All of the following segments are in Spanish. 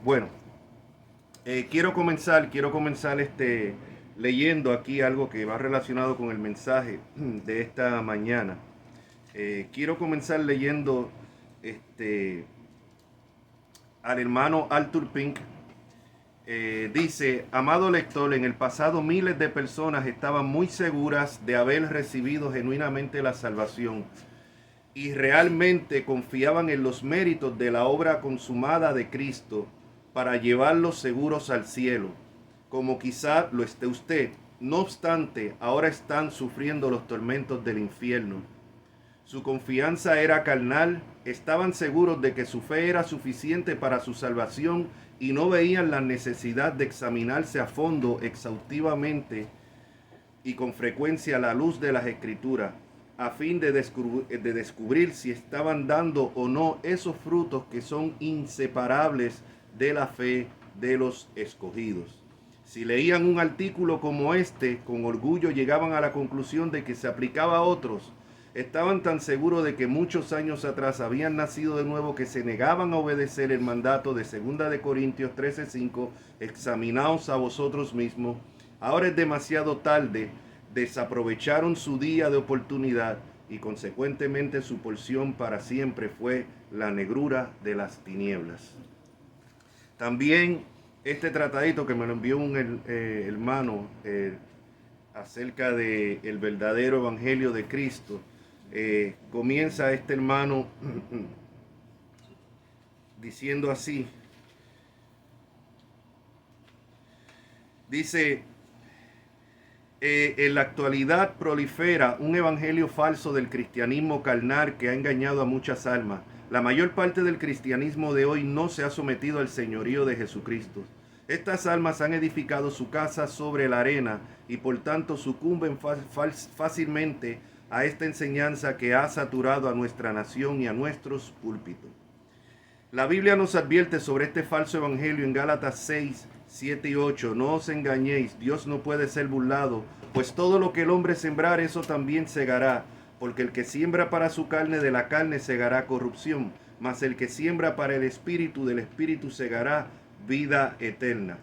Bueno, quiero comenzar leyendo aquí algo que va relacionado con el mensaje de esta mañana. Quiero comenzar leyendo este, al hermano Arthur Pink. Dice: amado lector, en el pasado miles de personas estaban muy seguras de haber recibido genuinamente la salvación y realmente confiaban en los méritos de la obra consumada de Cristo para llevarlos seguros al cielo, como quizá lo esté usted. No obstante, ahora están sufriendo los tormentos del infierno. Su confianza era carnal, estaban seguros de que su fe era suficiente para su salvación y no veían la necesidad de examinarse a fondo, exhaustivamente y con frecuencia a la luz de las escrituras, a fin de descubrir si estaban dando o no esos frutos que son inseparables de la fe de los escogidos. Si leían un artículo como este, con orgullo llegaban a la conclusión de que se aplicaba a otros. Estaban tan seguros de que muchos años atrás habían nacido de nuevo que se negaban a obedecer el mandato de 2 Corintios 13:5, examinaos a vosotros mismos. Ahora es demasiado tarde, desaprovecharon su día de oportunidad y consecuentemente su porción para siempre fue la negrura de las tinieblas. También este tratadito que me lo envió un hermano acerca del el verdadero evangelio de Cristo, comienza este hermano diciendo así, dice: en la actualidad prolifera un evangelio falso del cristianismo carnal que ha engañado a muchas almas. La mayor parte del cristianismo de hoy no se ha sometido al señorío de Jesucristo. Estas almas han edificado su casa sobre la arena y por tanto sucumben fácilmente a esta enseñanza que ha saturado a nuestra nación y a nuestros púlpitos. La Biblia nos advierte sobre este falso evangelio en Gálatas 6, 7 y 8. No os engañéis, Dios no puede ser burlado, pues todo lo que el hombre sembrar, eso también segará. Porque el que siembra para su carne, de la carne segará corrupción, mas el que siembra para el espíritu, del espíritu segará vida eterna.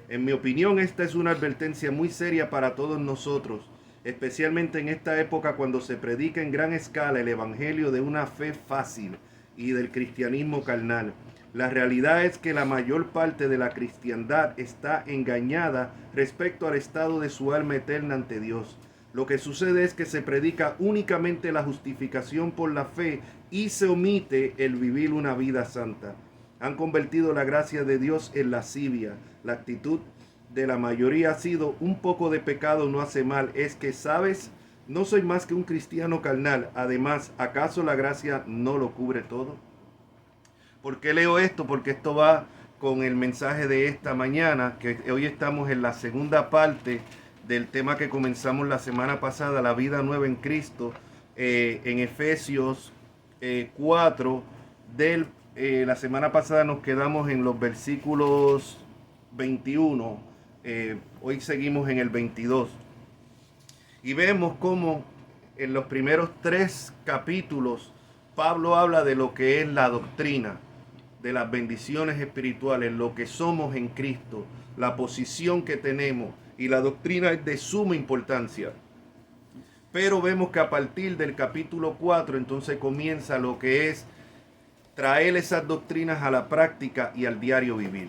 En mi opinión, esta es una advertencia muy seria para todos nosotros, especialmente en esta época cuando se predica en gran escala el evangelio de una fe fácil y del cristianismo carnal. La realidad es que la mayor parte de la cristiandad está engañada respecto al estado de su alma eterna ante Dios. Lo que sucede es que se predica únicamente la justificación por la fe y se omite el vivir una vida santa. Han convertido la gracia de Dios en lascivia. La actitud de la mayoría ha sido: un poco de pecado no hace mal. Es que, ¿sabes? No soy más que un cristiano carnal. Además, ¿acaso la gracia no lo cubre todo? ¿Por qué leo esto? Porque esto va con el mensaje de esta mañana, que hoy estamos en la segunda parte del tema que comenzamos la semana pasada, la vida nueva en Cristo, en Efesios 4, la semana pasada nos quedamos en los versículos 21, hoy seguimos en el 22. Y vemos cómo en los primeros 3 capítulos Pablo habla de lo que es la doctrina, de las bendiciones espirituales, lo que somos en Cristo, la posición que tenemos, y la doctrina es de suma importancia. Pero vemos que a partir del capítulo 4 entonces comienza lo que es traer esas doctrinas a la práctica y al diario vivir.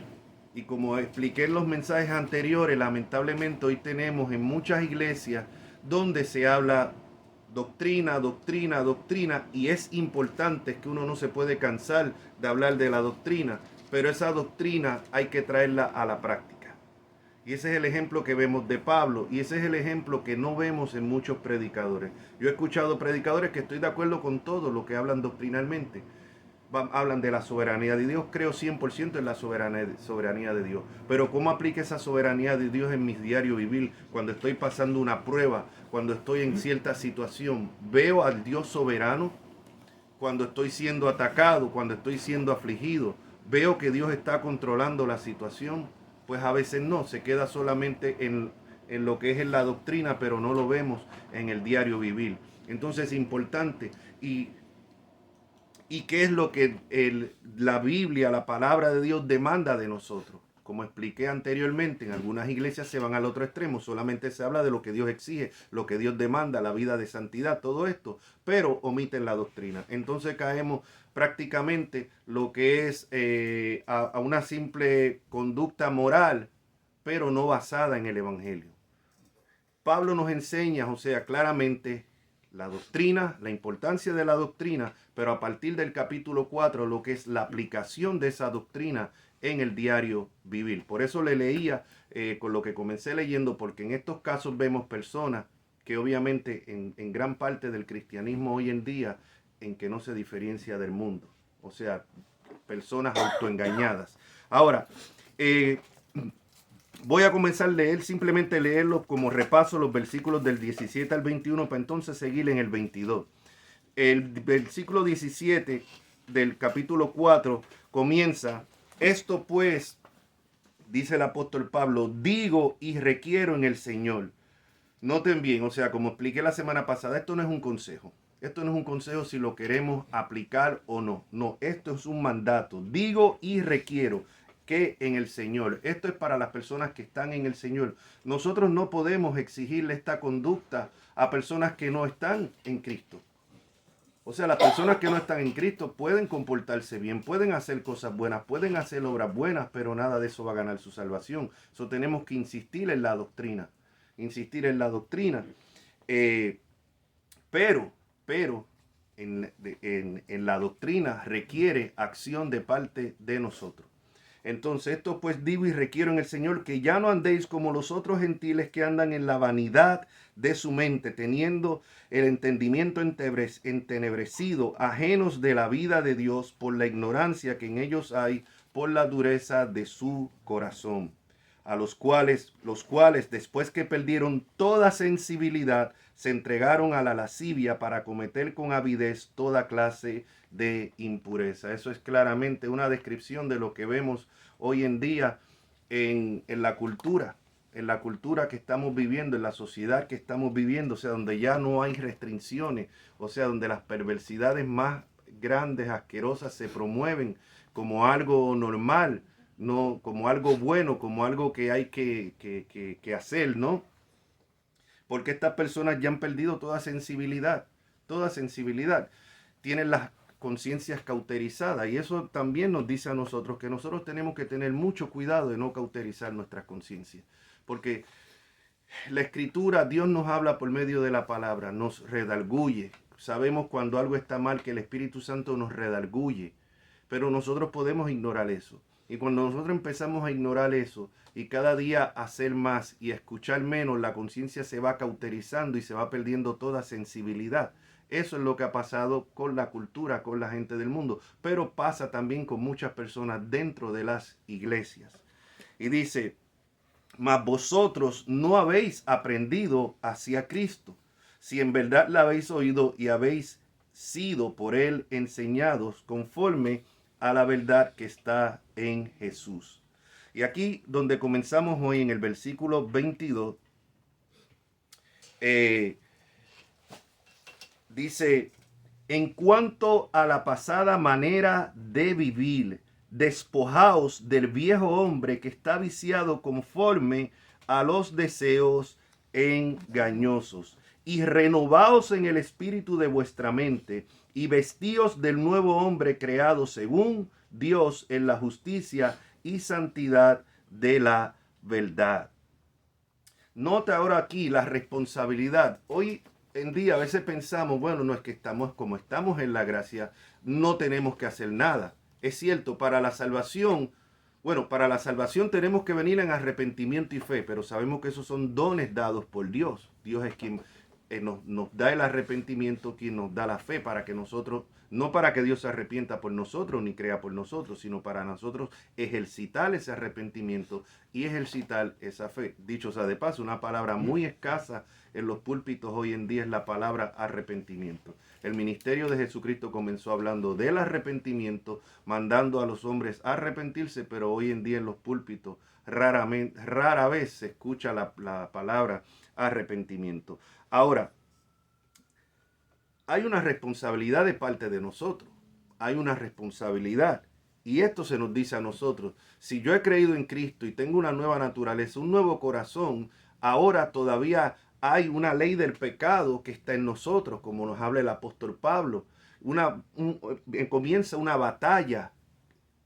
Y como expliqué en los mensajes anteriores, lamentablemente hoy tenemos en muchas iglesias donde se habla doctrina, doctrina, doctrina, y es importante que uno no se puede cansar de hablar de la doctrina, pero esa doctrina hay que traerla a la práctica. Y ese es el ejemplo que vemos de Pablo, y ese es el ejemplo que no vemos en muchos predicadores. Yo he escuchado predicadores que estoy de acuerdo con todo lo que hablan doctrinalmente, hablan de la soberanía de Dios, creo 100% en la soberanía de Dios, pero ¿cómo aplica esa soberanía de Dios en mi diario vivir? Cuando estoy pasando una prueba, cuando estoy en cierta situación, ¿veo al Dios soberano? Cuando estoy siendo atacado, cuando estoy siendo afligido, ¿veo que Dios está controlando la situación? Pues a veces no, se queda solamente en lo que es en la doctrina, pero no lo vemos en el diario vivir. Entonces es importante. Y ¿Y qué es lo que la Biblia, la palabra de Dios demanda de nosotros? Como expliqué anteriormente, en algunas iglesias se van al otro extremo, solamente se habla de lo que Dios exige, lo que Dios demanda, la vida de santidad, todo esto, pero omiten la doctrina. Entonces caemos prácticamente lo que es a una simple conducta moral, pero no basada en el Evangelio. Pablo nos enseña, o sea, claramente la doctrina, la importancia de la doctrina, pero a partir del capítulo 4, lo que es la aplicación de esa doctrina en el diario vivir. Por eso le leía con lo que comencé leyendo, porque en estos casos vemos personas que obviamente en gran parte del cristianismo hoy en día, en que no se diferencia del mundo. O sea, personas autoengañadas. Ahora, voy a comenzar a leer, simplemente leerlos como repaso los versículos del 17 al 21 para entonces seguir en el 22. El versículo 17 del capítulo 4 comienza: esto pues, dice el apóstol Pablo, digo y requiero en el Señor. Noten bien, o sea, como expliqué la semana pasada, esto no es un consejo. Esto no es un consejo si lo queremos aplicar o no. No, esto es un mandato. Digo y requiero que en el Señor. Esto es para las personas que están en el Señor. Nosotros no podemos exigirle esta conducta a personas que no están en Cristo. O sea, las personas que no están en Cristo pueden comportarse bien, pueden hacer cosas buenas, pueden hacer obras buenas, pero nada de eso va a ganar su salvación. Eso tenemos que insistir en la doctrina. Insistir en la doctrina. Pero en la doctrina requiere acción de parte de nosotros. Entonces, esto pues digo y requiero en el Señor que ya no andéis como los otros gentiles que andan en la vanidad de su mente, teniendo el entendimiento entenebrecido, ajenos de la vida de Dios por la ignorancia que en ellos hay, por la dureza de su corazón, a los cuales después que perdieron toda sensibilidad, se entregaron a la lascivia para cometer con avidez toda clase de impureza. Eso es claramente una descripción de lo que vemos hoy en día en la cultura que estamos viviendo, en la sociedad que estamos viviendo, o sea, donde ya no hay restricciones, o sea, donde las perversidades más grandes, asquerosas, se promueven como algo normal, no como algo bueno, como algo que hay que hacer, ¿no? Porque estas personas ya han perdido toda sensibilidad, toda sensibilidad. Tienen las conciencias cauterizadas y eso también nos dice a nosotros que nosotros tenemos que tener mucho cuidado de no cauterizar nuestras conciencias. Porque la escritura, Dios nos habla por medio de la palabra, nos redarguye. Sabemos cuando algo está mal que el Espíritu Santo nos redarguye, pero nosotros podemos ignorar eso. Y cuando nosotros empezamos a ignorar eso y cada día hacer más y escuchar menos, la conciencia se va cauterizando y se va perdiendo toda sensibilidad. Eso es lo que ha pasado con la cultura, con la gente del mundo, pero pasa también con muchas personas dentro de las iglesias. Y dice: mas vosotros no habéis aprendido hacia Cristo, si en verdad la habéis oído y habéis sido por él enseñados conforme a la verdad que está en Jesús. Y aquí donde comenzamos hoy en el versículo 22, dice: en cuanto a la pasada manera de vivir, despojaos del viejo hombre que está viciado conforme a los deseos engañosos, y renovaos en el espíritu de vuestra mente, y vestíos del nuevo hombre creado según Dios en la justicia y santidad de la verdad. Nota ahora aquí la responsabilidad. Hoy en día a veces pensamos, bueno, no es que estamos como estamos en la gracia, no tenemos que hacer nada. Es cierto, para la salvación, bueno, para la salvación tenemos que venir en arrepentimiento y fe, pero sabemos que esos son dones dados por Dios. Dios es quien nos da el arrepentimiento, quien nos da la fe para que nosotros, no para que Dios se arrepienta por nosotros ni crea por nosotros, sino para nosotros ejercitar ese arrepentimiento y ejercitar esa fe. Dicho sea de paso, una palabra muy escasa en los púlpitos hoy en día es la palabra arrepentimiento. El ministerio de Jesucristo comenzó hablando del arrepentimiento, mandando a los hombres a arrepentirse, pero hoy en día en los púlpitos rara vez se escucha la palabra arrepentimiento. Ahora, hay una responsabilidad de parte de nosotros. hay una responsabilidad. Y esto se nos dice a nosotros. Si yo he creído en Cristo y tengo una nueva naturaleza, un nuevo corazón, ahora todavía hay una ley del pecado que está en nosotros, como nos habla el apóstol Pablo. Comienza una batalla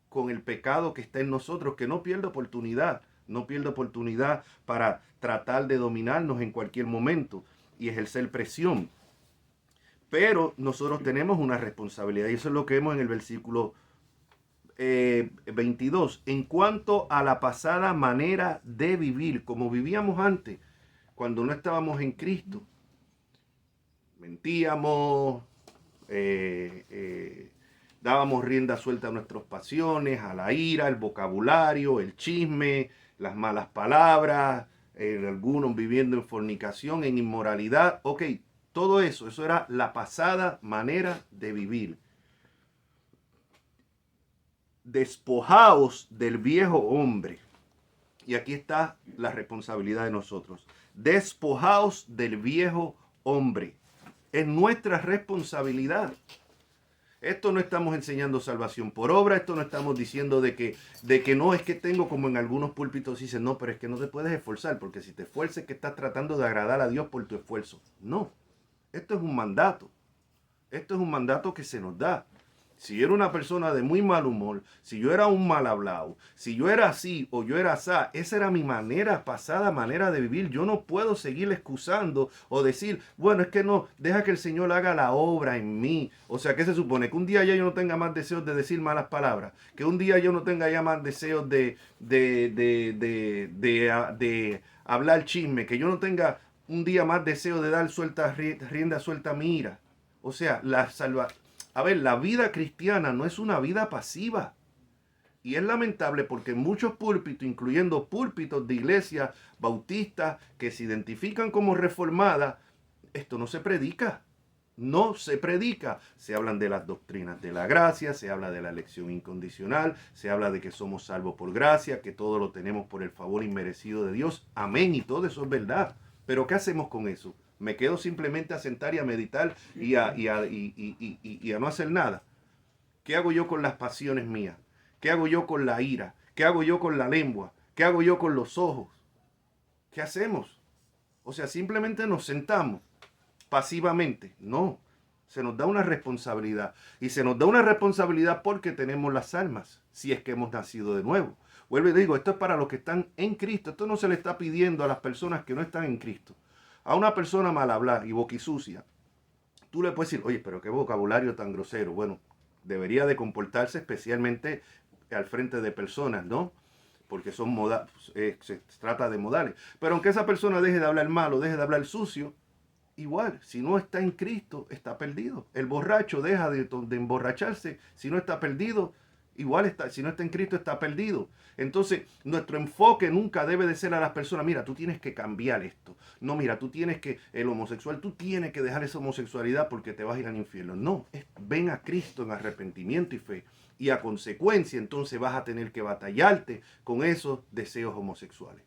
con el pecado que está en nosotros, que no pierde oportunidad. No pierde oportunidad para tratar de dominarnos en cualquier momento y ejercer presión. Pero nosotros tenemos una responsabilidad y eso es lo que vemos en el versículo 22. En cuanto a la pasada manera de vivir, como vivíamos antes, cuando no estábamos en Cristo, mentíamos, dábamos rienda suelta a nuestras pasiones, a la ira, el vocabulario, el chisme, las malas palabras, algunos viviendo en fornicación, en inmoralidad. Ok, todo eso era la pasada manera de vivir. Despojaos del viejo hombre. Y aquí está la responsabilidad de nosotros. Despojaos del viejo hombre. Es nuestra responsabilidad. Esto no estamos enseñando salvación por obra, esto no estamos diciendo de que no es que tengo, como en algunos púlpitos dicen, no, pero es que no te puedes esforzar, porque si te esfuerzas que estás tratando de agradar a Dios por tu esfuerzo. No, esto es un mandato. Esto es un mandato que se nos da. Si yo era una persona de muy mal humor, si yo era un mal hablado, si yo era así o yo era así, esa era mi pasada manera de vivir. Yo no puedo seguir excusando o decir, bueno, es que no, deja que el Señor haga la obra en mí. O sea, ¿qué se supone? Que un día ya yo no tenga más deseos de decir malas palabras, que un día yo no tenga ya más deseos de hablar chisme, que yo no tenga un día más deseo de dar rienda suelta a mi ira. O sea, la vida cristiana no es una vida pasiva. Y es lamentable porque muchos púlpitos, incluyendo púlpitos de iglesias bautistas que se identifican como reformadas, esto no se predica. No se predica. Se hablan de las doctrinas de la gracia, se habla de la elección incondicional, se habla de que somos salvos por gracia, que todo lo tenemos por el favor inmerecido de Dios. Amén. Y todo eso es verdad. Pero ¿qué hacemos con eso? ¿Me quedo simplemente a sentar y a meditar y a no hacer nada? ¿Qué hago yo con las pasiones mías? ¿Qué hago yo con la ira? ¿Qué hago yo con la lengua? ¿Qué hago yo con los ojos? ¿Qué hacemos? O sea, simplemente nos sentamos pasivamente. No, se nos da una responsabilidad. Y se nos da una responsabilidad porque tenemos las almas, si es que hemos nacido de nuevo. Vuelvo y digo, esto es para los que están en Cristo. Esto no se le está pidiendo a las personas que no están en Cristo. A una persona mal hablada y boquisucia, tú le puedes decir, oye, pero qué vocabulario tan grosero. Bueno, debería de comportarse especialmente al frente de personas, ¿no? Porque son se trata de modales. Pero aunque esa persona deje de hablar malo, deje de hablar sucio, igual, si no está en Cristo, está perdido. El borracho deja de emborracharse, si no está perdido, igual está, si no está en Cristo, está perdido. Entonces, nuestro enfoque nunca debe de ser a las personas, mira, tú tienes que cambiar esto. No, mira, tú tienes que, el homosexual, tú tienes que dejar esa homosexualidad porque te vas a ir al infierno. No, ven a Cristo en arrepentimiento y fe. Y a consecuencia, entonces vas a tener que batallarte con esos deseos homosexuales.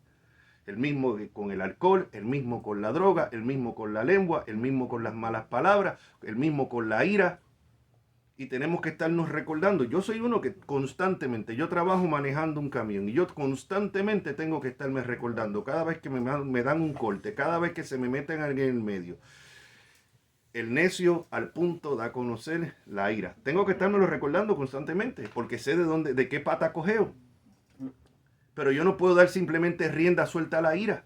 El mismo con el alcohol, el mismo con la droga, el mismo con la lengua, el mismo con las malas palabras, el mismo con la ira. Y tenemos que estarnos recordando. Yo soy uno que constantemente, yo trabajo manejando un camión y yo constantemente tengo que estarme recordando. Cada vez que me dan un corte, cada vez que se me meten alguien en el medio. El necio al punto da a conocer la ira. Tengo que estármelo recordando constantemente porque sé de qué pata cogeo. Pero yo no puedo dar simplemente rienda suelta a la ira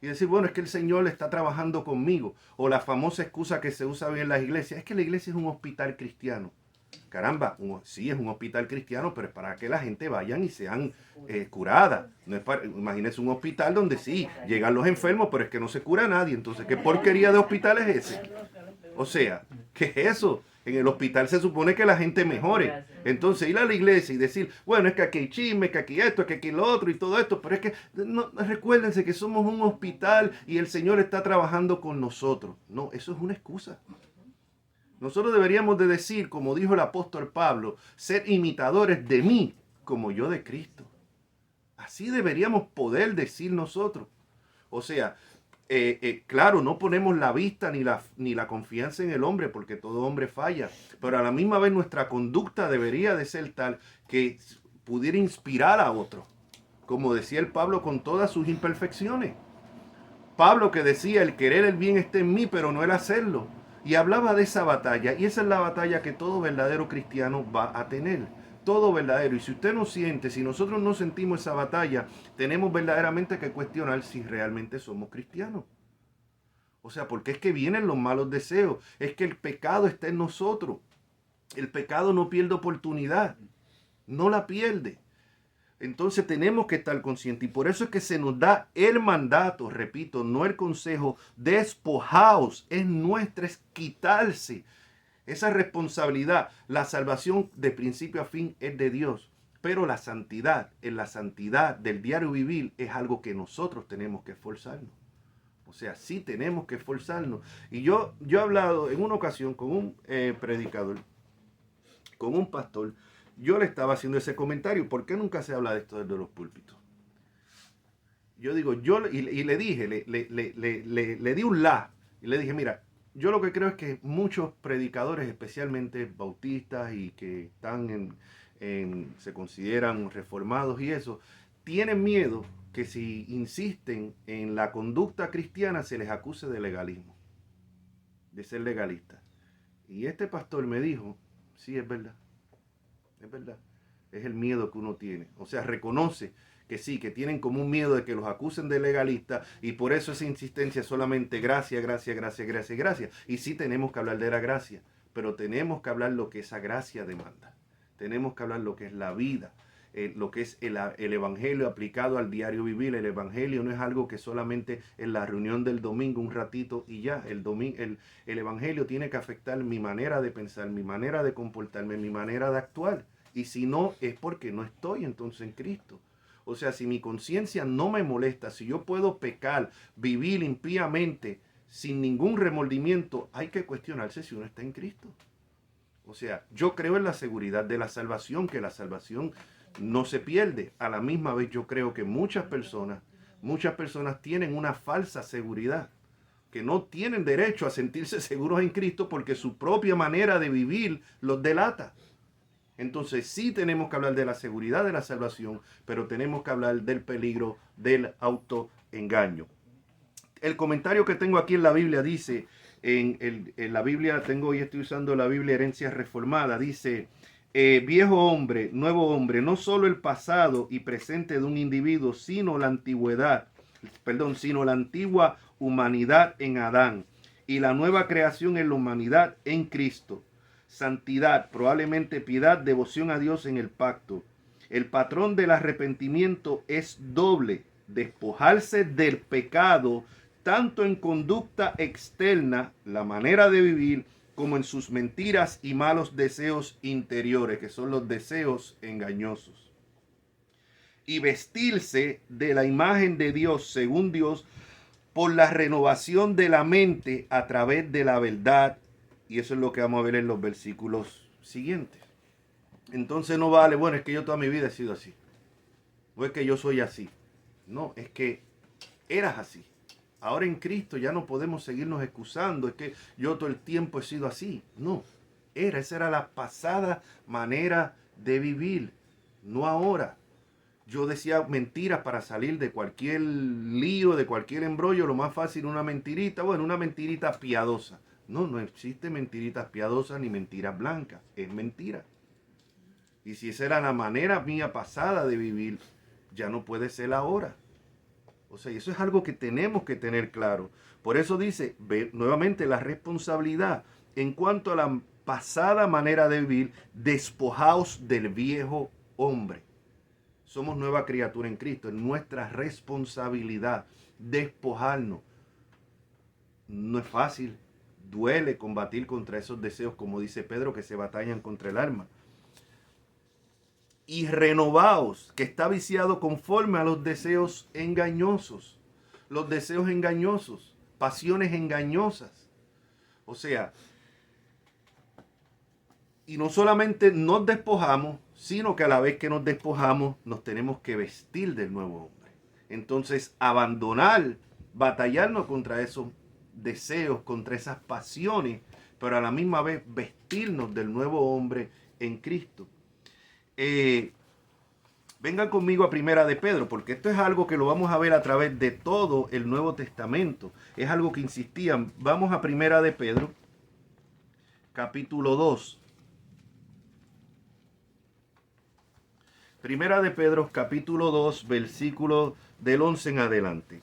y decir, bueno, es que el Señor está trabajando conmigo. O la famosa excusa que se usa hoy en las iglesias, es que la iglesia es un hospital cristiano. Caramba, sí es un hospital cristiano, pero es para que la gente vayan y sean curadas. No es imagínense un hospital donde sí, llegan los enfermos, pero es que no se cura a nadie. Entonces, ¿qué porquería de hospital es ese? O sea, ¿qué es eso? En el hospital se supone que la gente mejore. Entonces ir a la iglesia y decir, bueno, es que aquí hay chisme, que aquí esto, que aquí lo otro y todo esto, pero es que no, recuérdense que somos un hospital y el Señor está trabajando con nosotros. No, eso es una excusa. Nosotros deberíamos de decir, como dijo el apóstol Pablo, ser imitadores de mí como yo de Cristo. Así deberíamos poder decir nosotros. O sea, claro, no ponemos la vista ni la confianza en el hombre, porque todo hombre falla, pero a la misma vez nuestra conducta debería de ser tal que pudiera inspirar a otro, como decía el Pablo, con todas sus imperfecciones. Pablo que decía, el querer el bien está en mí, pero no el hacerlo. Y hablaba de esa batalla, y esa es la batalla que todo verdadero cristiano va a tener. Todo verdadero. Y si usted no siente, si nosotros no sentimos esa batalla, tenemos verdaderamente que cuestionar si realmente somos cristianos. O sea, porque es que vienen los malos deseos. Es que el pecado está en nosotros. El pecado no pierde oportunidad. No la pierde. Entonces tenemos que estar conscientes y por eso es que se nos da el mandato, repito, no el consejo, despojaos, es nuestra, es quitarse esa responsabilidad. La salvación de principio a fin es de Dios, pero la santidad, en la santidad del diario vivir es algo que nosotros tenemos que esforzarnos. O sea, sí tenemos que esforzarnos. Y yo he hablado en una ocasión con un predicador, con un pastor. Yo le estaba haciendo ese comentario. ¿Por qué nunca se habla de esto desde los púlpitos? Yo digo, y le dije, le di un la. Y le dije, mira, yo lo que creo es que muchos predicadores, especialmente bautistas y que están se consideran reformados y eso, tienen miedo que si insisten en la conducta cristiana se les acuse de legalismo, de ser legalistas. Y este pastor me dijo, sí, es verdad. Es verdad. Es el miedo que uno tiene. O sea, reconoce que sí, que tienen como un miedo de que los acusen de legalistas y por eso esa insistencia solamente gracia, gracia, gracia, gracia, gracia. Y sí tenemos que hablar de la gracia, pero tenemos que hablar lo que esa gracia demanda. Tenemos que hablar lo que es la vida, lo que es el evangelio aplicado al diario vivir. El evangelio no es algo que solamente en la reunión del domingo un ratito y ya. El evangelio tiene que afectar mi manera de pensar, mi manera de comportarme, mi manera de actuar. Y si no, es porque no estoy entonces en Cristo. O sea, si mi conciencia no me molesta, si yo puedo pecar, vivir impíamente, sin ningún remordimiento, hay que cuestionarse si uno está en Cristo. O sea, yo creo en la seguridad de la salvación, que la salvación no se pierde. A la misma vez yo creo que muchas personas tienen una falsa seguridad, que no tienen derecho a sentirse seguros en Cristo porque su propia manera de vivir los delata. Entonces sí tenemos que hablar de la seguridad de la salvación, pero tenemos que hablar del peligro del autoengaño. El comentario que tengo aquí en la Biblia dice, en la Biblia tengo y estoy usando la Biblia Herencia Reformada, dice, viejo hombre, nuevo hombre, no solo el pasado y presente de un individuo, sino la antigua humanidad en Adán y la nueva creación en la humanidad en Cristo. Santidad, probablemente piedad, devoción a Dios en el pacto. El patrón del arrepentimiento es doble, despojarse del pecado, tanto en conducta externa, la manera de vivir, como en sus mentiras y malos deseos interiores, que son los deseos engañosos. Y vestirse de la imagen de Dios, según Dios, por la renovación de la mente a través de la verdad. Y eso es lo que vamos a ver en los versículos siguientes. Entonces no vale, bueno, es que yo toda mi vida he sido así. No es que yo soy así. No, es que eras así. Ahora en Cristo ya no podemos seguirnos excusando. Es que yo todo el tiempo he sido así. No, esa era la pasada manera de vivir. No ahora. Yo decía mentiras para salir de cualquier lío, de cualquier embrollo. Lo más fácil, una mentirita. Bueno, una mentirita piadosa. No, no existe mentiritas piadosas ni mentiras blancas. Es mentira. Y si esa era la manera mía pasada de vivir, ya no puede ser ahora. O sea, eso es algo que tenemos que tener claro. Por eso dice, ve nuevamente la responsabilidad. En cuanto a la pasada manera de vivir, despojaos del viejo hombre. Somos nueva criatura en Cristo. Es nuestra responsabilidad despojarnos. No es fácil. Duele combatir contra esos deseos, como dice Pedro, que se batallan contra el alma. Y renovaos, que está viciado conforme a los deseos engañosos. Los deseos engañosos, pasiones engañosas. O sea, y no solamente nos despojamos, sino que a la vez que nos despojamos, nos tenemos que vestir del nuevo hombre. Entonces, abandonar batallarnos contra esos deseos, contra esas pasiones, pero a la misma vez vestirnos del nuevo hombre en Cristo. Vengan conmigo a Primera de Pedro, porque esto es algo que lo vamos a ver a través de todo el Nuevo Testamento. Es algo que insistían. Vamos a Primera de Pedro, capítulo 2. Primera de Pedro, capítulo 2, versículo del 11 en adelante.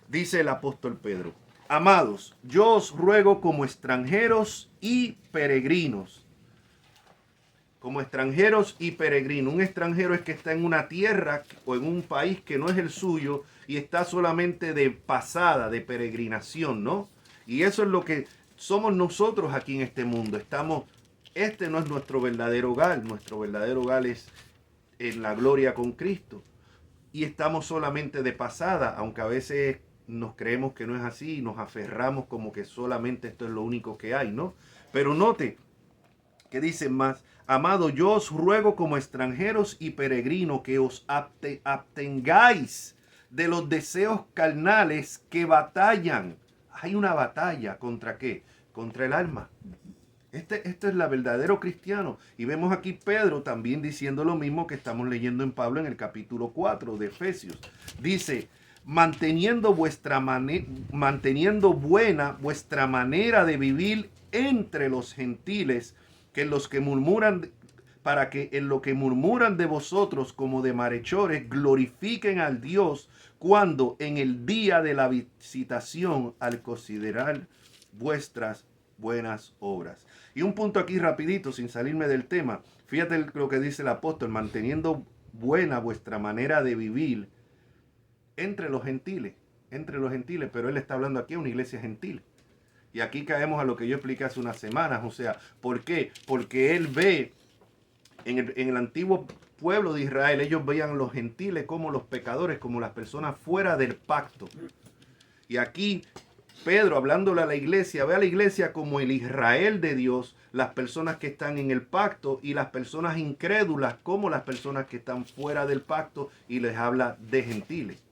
Dice el apóstol Pedro: amados, yo os ruego como extranjeros y peregrinos. Como extranjeros y peregrinos. Un extranjero es que está en una tierra o en un país que no es el suyo y está solamente de pasada, de peregrinación, ¿no? Y eso es lo que somos nosotros aquí en este mundo. Este no es nuestro verdadero hogar. Nuestro verdadero hogar es en la gloria con Cristo. Y estamos solamente de pasada, aunque a veces nos creemos que no es así y nos aferramos como que solamente esto es lo único que hay, ¿no? Pero note que dicen más: amado, yo os ruego como extranjeros y peregrinos que os abstengáis de los deseos carnales que batallan. Hay una batalla, ¿contra qué? Contra el alma. Esto es la verdadero cristiano. Y vemos aquí Pedro también diciendo lo mismo que estamos leyendo en Pablo en el capítulo 4 de Efesios. Dice: manteniendo buena vuestra manera de vivir entre los gentiles, que los que murmuran, para que en lo que murmuran de vosotros como de malhechores glorifiquen al Dios cuando en el día de la visitación al considerar vuestras buenas obras. Y un punto aquí rapidito, sin salirme del tema. Fíjate lo que dice el apóstol: manteniendo buena vuestra manera de vivir entre los gentiles, pero él está hablando aquí a una iglesia gentil. Y aquí caemos a lo que yo expliqué hace unas semanas. O sea, ¿por qué? Porque él ve en el antiguo pueblo de Israel, ellos veían a los gentiles como los pecadores, como las personas fuera del pacto. Y aquí Pedro, hablándole a la iglesia, ve a la iglesia como el Israel de Dios, las personas que están en el pacto, y las personas incrédulas como las personas que están fuera del pacto, y les habla de gentiles.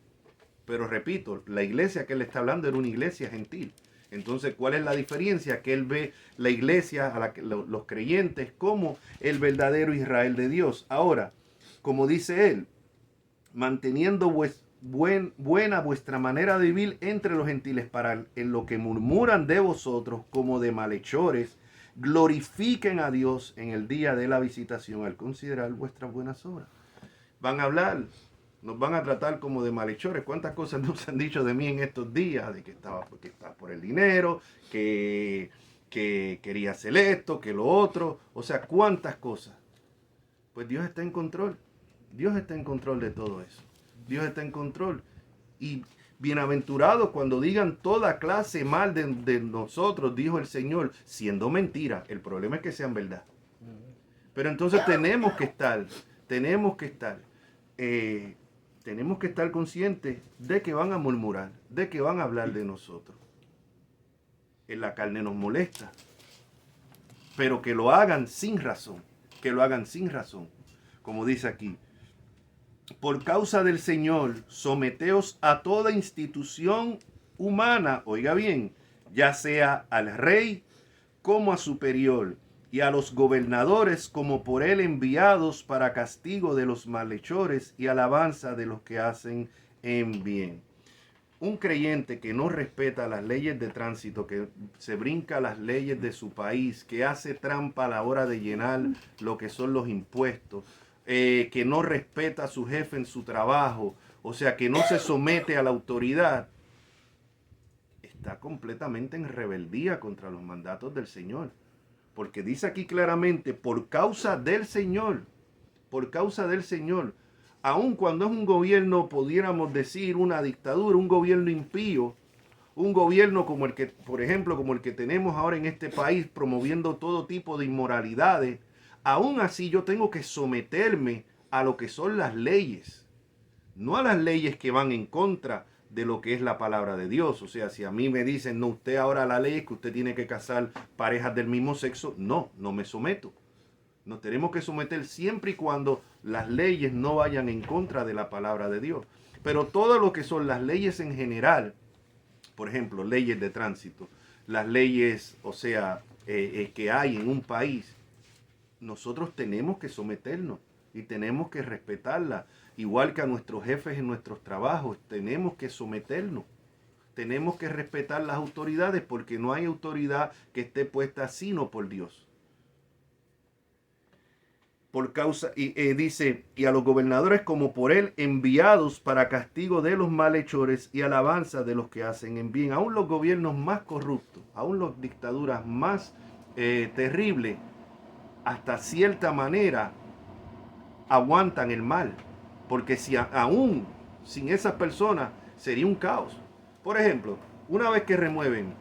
Pero repito, la iglesia que él está hablando era una iglesia gentil. Entonces, ¿cuál es la diferencia? Que él ve la iglesia, los creyentes, como el verdadero Israel de Dios. Ahora, como dice él, manteniendo buena vuestra manera de vivir entre los gentiles, para en lo que murmuran de vosotros como de malhechores, glorifiquen a Dios en el día de la visitación al considerar vuestras buenas obras. Van a hablar, nos van a tratar como de malhechores. ¿Cuántas cosas nos han dicho de mí en estos días? De que estaba por el dinero, que quería hacer esto, que lo otro. O sea, ¿cuántas cosas? Pues Dios está en control. Dios está en control de todo eso. Dios está en control. Y bienaventurados cuando digan toda clase mal de nosotros, dijo el Señor, siendo mentira. El problema es que sean verdad. Pero entonces tenemos que estar conscientes de que van a murmurar, de que van a hablar de nosotros. En la carne nos molesta, pero que lo hagan sin razón, como dice aquí. Por causa del Señor, someteos a toda institución humana, oiga bien, ya sea al rey como a superior, y a los gobernadores como por él enviados para castigo de los malhechores y alabanza de los que hacen en bien. Un creyente que no respeta las leyes de tránsito, que se brinca las leyes de su país, que hace trampa a la hora de llenar lo que son los impuestos, que no respeta a su jefe en su trabajo, o sea, que no se somete a la autoridad, está completamente en rebeldía contra los mandatos del Señor. Porque dice aquí claramente, por causa del Señor, aun cuando es un gobierno, pudiéramos decir, una dictadura, un gobierno impío, un gobierno como el que, por ejemplo, como el que tenemos ahora en este país, promoviendo todo tipo de inmoralidades, aún así yo tengo que someterme a lo que son las leyes, no a las leyes que van en contra de lo que es la palabra de Dios. O sea, si a mí me dicen, no, usted ahora la ley es que usted tiene que casar parejas del mismo sexo, no me someto. Nos tenemos que someter siempre y cuando las leyes no vayan en contra de la palabra de Dios. Pero todo lo que son las leyes en general, Por ejemplo, leyes de tránsito, las leyes, o sea, que hay en un país, nosotros tenemos que someternos y tenemos que respetarlas. Igual que a nuestros jefes en nuestros trabajos, tenemos que someternos. Tenemos que respetar las autoridades porque no hay autoridad que esté puesta sino por Dios. Por causa, dice, y a los gobernadores como por él enviados para castigo de los malhechores y alabanza de los que hacen en bien. Aún los gobiernos más corruptos, aún las dictaduras más terribles, hasta cierta manera aguantan el mal. Porque si aún sin esas personas sería un caos. Por ejemplo, una vez que remueven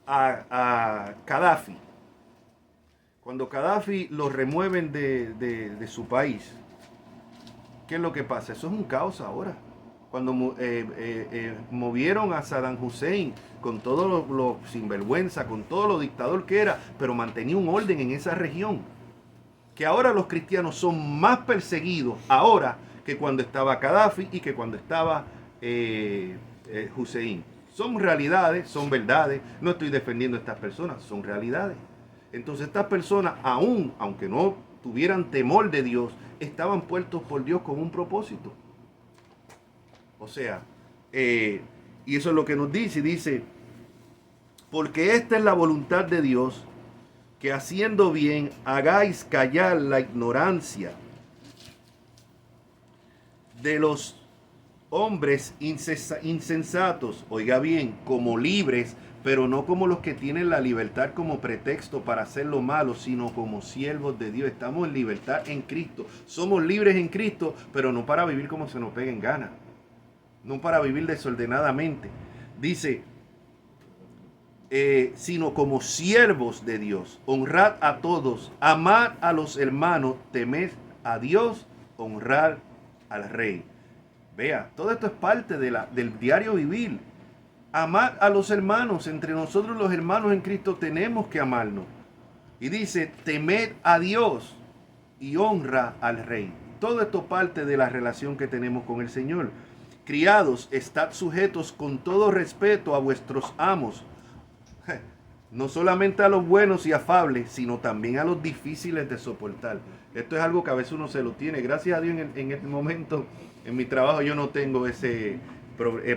a Gaddafi, cuando Gaddafi lo remueven de su país, ¿qué es lo que pasa? Eso es un caos ahora. Cuando movieron a Saddam Hussein con todo lo sinvergüenza, con todo lo dictador que era, pero mantenía un orden en esa región. Que ahora los cristianos son más perseguidos ahora que cuando estaba Gaddafi y que cuando estaba Hussein. Son realidades, son verdades. No estoy defendiendo a estas personas, son realidades. Entonces estas personas, aunque no tuvieran temor de Dios, estaban puestos por Dios con un propósito. O sea, y eso es lo que nos dice, porque esta es la voluntad de Dios, que haciendo bien hagáis callar la ignorancia de los hombres insensatos, oiga bien, como libres, pero no como los que tienen la libertad como pretexto para hacer lo malo, sino como siervos de Dios. Estamos en libertad en Cristo. Somos libres en Cristo, pero no para vivir como se nos pegue en gana. No para vivir desordenadamente. Dice, sino como siervos de Dios. Honrad a todos, amad a los hermanos, temed a Dios, honrar al Rey. Vea, todo esto es parte del diario vivir. Amar a los hermanos. Entre nosotros los hermanos en Cristo tenemos que amarnos. Y dice, temed a Dios y honra al Rey. Todo esto parte de la relación que tenemos con el Señor. Criados, estad sujetos con todo respeto a vuestros amos. No solamente a los buenos y afables, sino también a los difíciles de soportar. Esto es algo que a veces uno se lo tiene. Gracias a Dios en este momento, en mi trabajo yo no tengo ese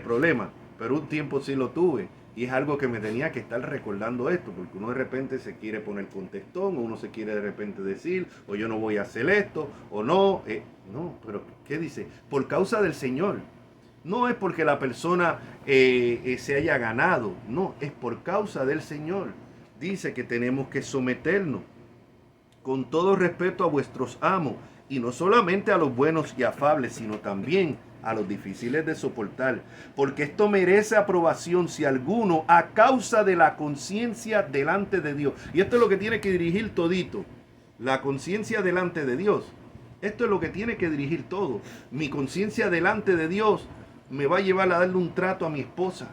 problema. Pero un tiempo sí lo tuve. Y es algo que me tenía que estar recordando esto. Porque uno de repente se quiere poner contestón. O uno se quiere de repente decir. O yo no voy a hacer esto. O no. No, pero ¿qué dice? Por causa del Señor. No es porque la persona se haya ganado. No, es por causa del Señor. Dice que tenemos que someternos. Con todo respeto a vuestros amos. Y no solamente a los buenos y afables. Sino también a los difíciles de soportar, porque esto merece aprobación si alguno a causa de la conciencia delante de Dios. Y esto es lo que tiene que dirigir todito, la conciencia delante de Dios. Esto es lo que tiene que dirigir todo. Mi conciencia delante de Dios me va a llevar a darle un trato a mi esposa.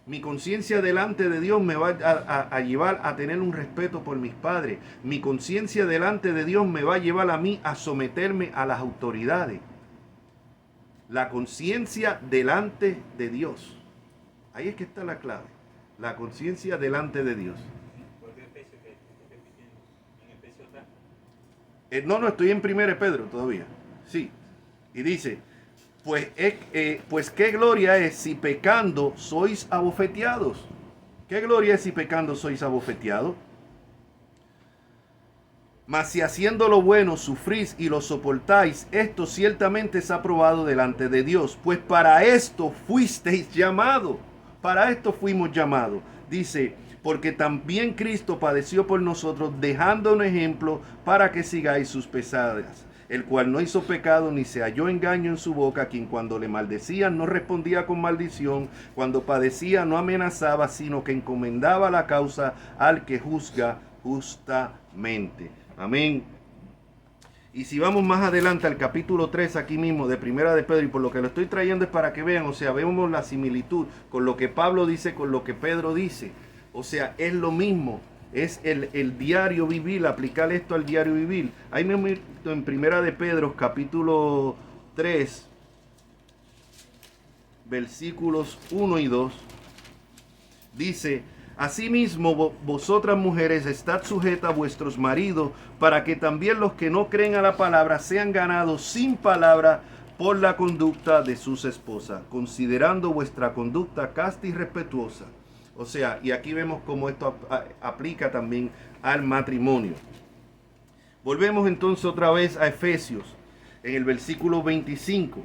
Mi conciencia delante de Dios me va a llevar a tener un respeto por mis padres. Mi conciencia delante de Dios me va a llevar a mí a someterme a las autoridades. La conciencia delante de Dios. Ahí es que está la clave. La conciencia delante de Dios. No, estoy en 1 Pedro todavía. Sí. Y dice, pues qué gloria es si pecando sois abofeteados. ¿Qué gloria es si pecando sois abofeteados? Mas si haciendo lo bueno sufrís y lo soportáis, esto ciertamente es aprobado delante de Dios. Pues para esto fuisteis llamados. Para esto fuimos llamados. Dice, porque también Cristo padeció por nosotros, dejando un ejemplo para que sigáis sus pesadas. El cual no hizo pecado ni se halló engaño en su boca, quien cuando le maldecían no respondía con maldición, cuando padecía no amenazaba, sino que encomendaba la causa al que juzga justamente. Amén. Y si vamos más adelante al capítulo 3 aquí mismo de Primera de Pedro, y por lo que lo estoy trayendo es para que vean, o sea, vemos la similitud con lo que Pablo dice, con lo que Pedro dice. O sea, es lo mismo, es el diario vivir, aplicar esto al diario vivir. Ahí mismo en Primera de Pedro, capítulo 3, versículos 1 y 2, dice: asimismo vosotras mujeres estad sujetas a vuestros maridos, para que también los que no creen a la palabra sean ganados sin palabra por la conducta de sus esposas, considerando vuestra conducta casta y respetuosa. O sea, y aquí vemos cómo esto aplica también al matrimonio. Volvemos entonces otra vez a Efesios, en el versículo 25.